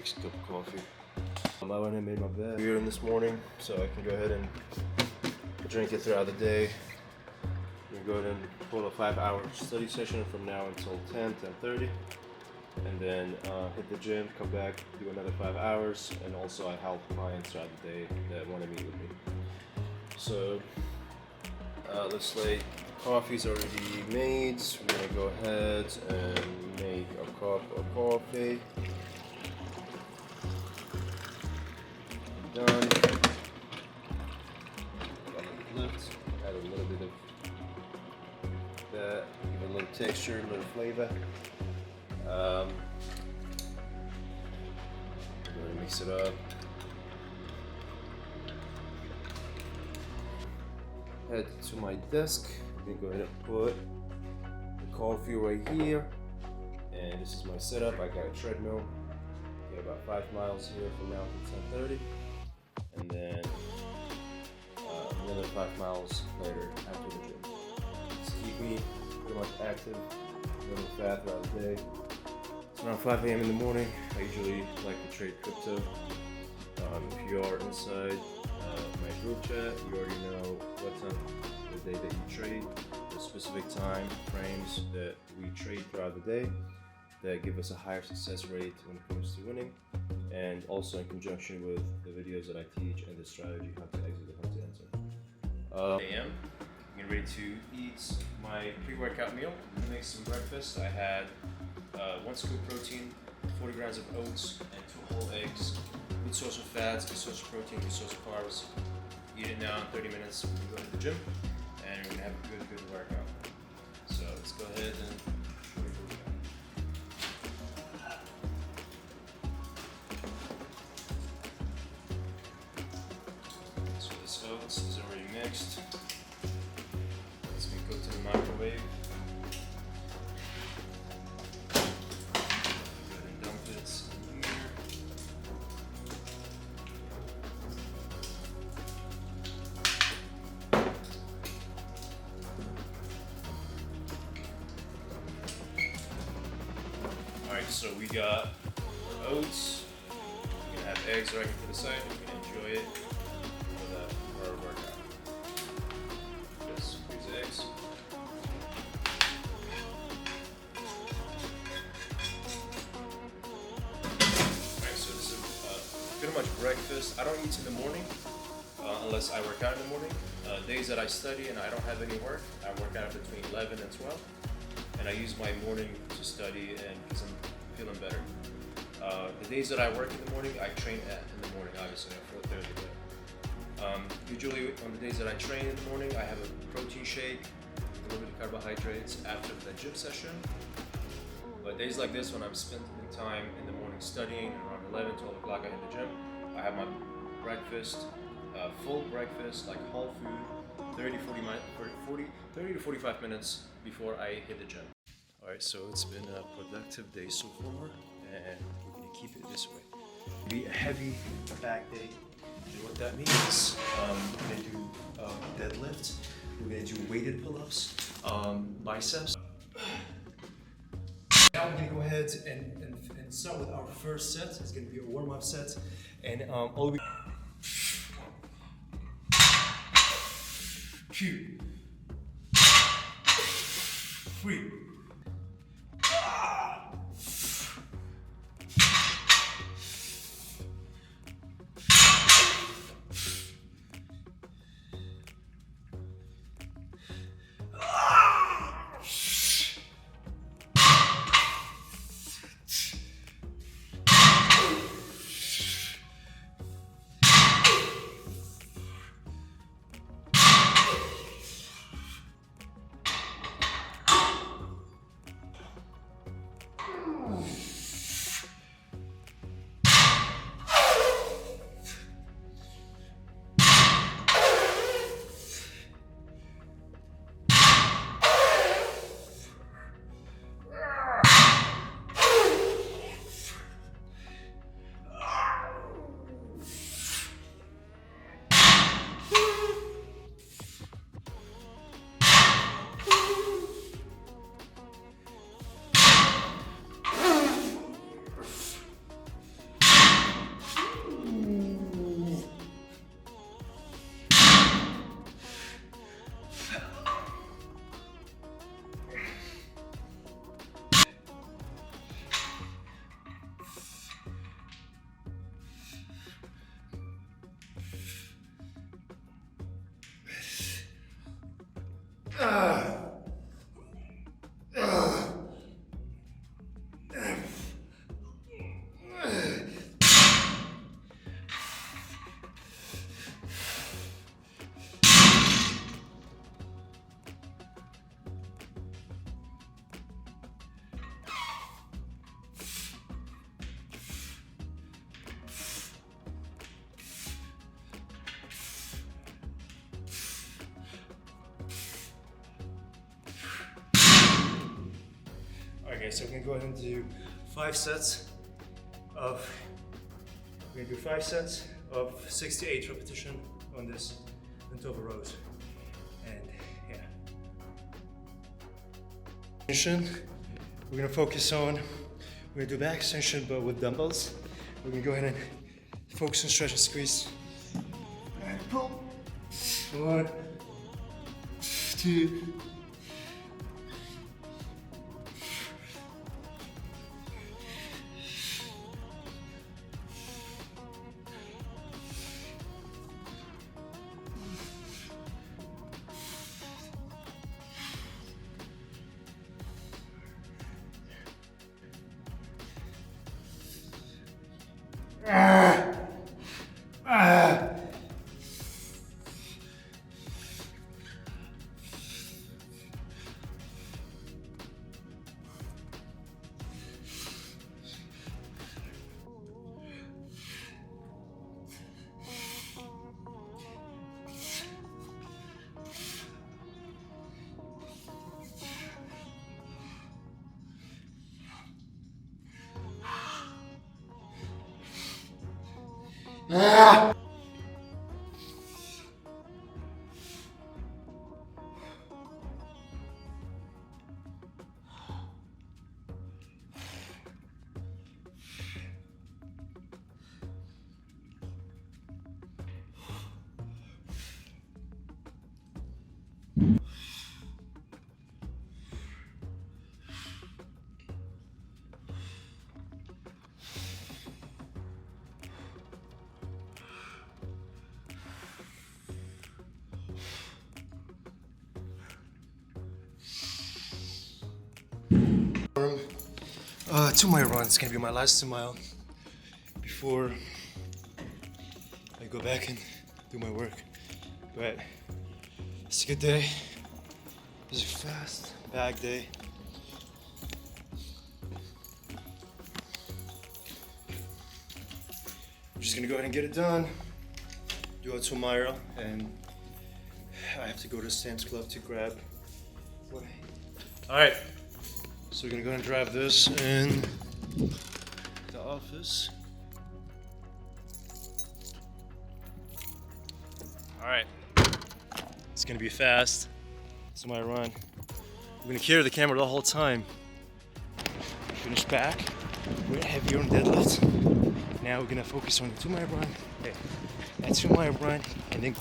next cup of coffee. I went and made my bed here in this morning so I can go ahead and drink it throughout the day. I'm gonna go ahead and pull a 5-hour study session from now until 10:30. And then hit the gym, come back, do another 5 hours, and also I help clients throughout the day that want to meet with me. So let's say coffee's already made. We're gonna go ahead and make a cup of coffee. Done. Lift. Add a little bit of that, give it a little texture, a little flavor. I'm going to mix it up. Head to my desk. I'm going to go ahead and put the coffee right here. And this is my setup. I got a treadmill. Get about 5 miles here from now to 10:30. And then another 5 miles later after the gym. Just keep me pretty much active, running fast throughout the day. It's around 5 a.m. in the morning. I usually like to trade crypto. If you are inside my group chat, you already know what time of the day that you trade, the specific time frames that we trade throughout the day that give us a higher success rate when it comes to winning, and also in conjunction with the videos that I teach and the strategy how to exit and how to enter. I'm getting ready to eat my pre-workout meal. Make some breakfast. I had 1 scoop protein, 40 grams of oats, and 2 whole eggs. Good source of fats, good source of protein, good source of carbs. Eat it now in 30 minutes when we go to the gym, and we're gonna have a good workout. So let's go ahead and show you the workout. So this oats is already mixed. It's been cooked in the microwave. Alright, so we got oats. We're gonna have eggs right to the side. We can enjoy it for our workout. Just squeeze eggs. Alright, so this is pretty much breakfast. I don't eat in the morning unless I work out in the morning. Days that I study and I don't have any work, I work out between 11 and 12. And I use my morning to study and because I'm feeling better. The days that I work in the morning, I train in the morning, obviously, at 4:30. Usually on the days that I train in the morning, I have a protein shake, a little bit of carbohydrates after the gym session. But days like this, when I'm spending time in the morning studying, around 11, 12 o'clock I hit the gym, I have my breakfast, full breakfast, like whole food, 30 to 45 minutes before I hit the gym. Alright, so it's been a productive day so far, and we're gonna keep it this way. Be a heavy back day. And what that means, we're gonna do deadlifts, we're gonna do weighted pull-ups, biceps. Now we're gonna go ahead and start with our first set. It's gonna be a warm-up set, and all we 2, 3. Alright guys, so we're gonna go ahead and do 5 sets of 6 to 8 repetition on this interval rows. And yeah. We're gonna focus on, we're gonna do back extension but with dumbbells. We're gonna go ahead and focus on stretch and squeeze. And pull. 1, 2, 2-mile run. It's gonna be my last 2-mile before I go back and do my work. But it's a good day. It's a fast bag day. I'm just gonna go ahead and get it done. Do a 2-mile, and I have to go to Sam's Club to grab. All right. So we're gonna go ahead and drive this in the office. All right, it's gonna be fast. It's my run. We're gonna carry the camera the whole time. Finish back. We're heavier on deadlifts. Now we're gonna focus on the 2-mile run. Okay, that 2-mile run, and then.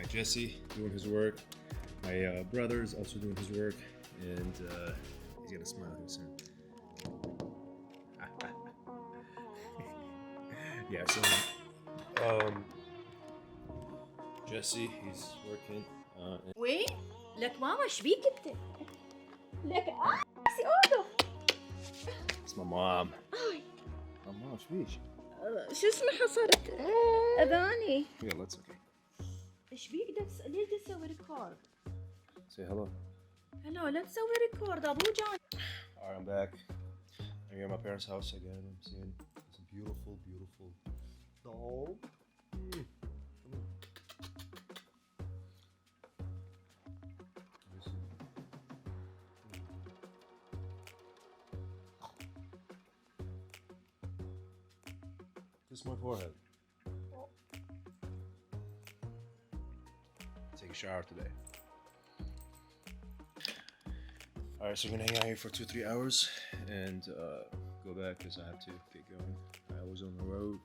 Jesse doing his work. My brother is also doing his work, and he's gonna smile here soon. Yeah, so Jesse, he's working. وين؟ لك ماما ايش بيك انت؟ لك سي اوضه. It's my mom. آي Mom, ايش فيش؟ شو اسمه حصرت اذاني. يلا it's okay. ايش بيك ليه تسوي ريكورد؟ Say hello. هلا لا تسوي ريكورد ابو جان. Alright, I'm back. I'm here at my parents' house again. I'm seeing this beautiful, beautiful dog. Come on. Let me see. Kiss my forehead. Take a shower today. Alright, so we're gonna hang out here for 2-3 hours and go back because I have to get going. I was on the road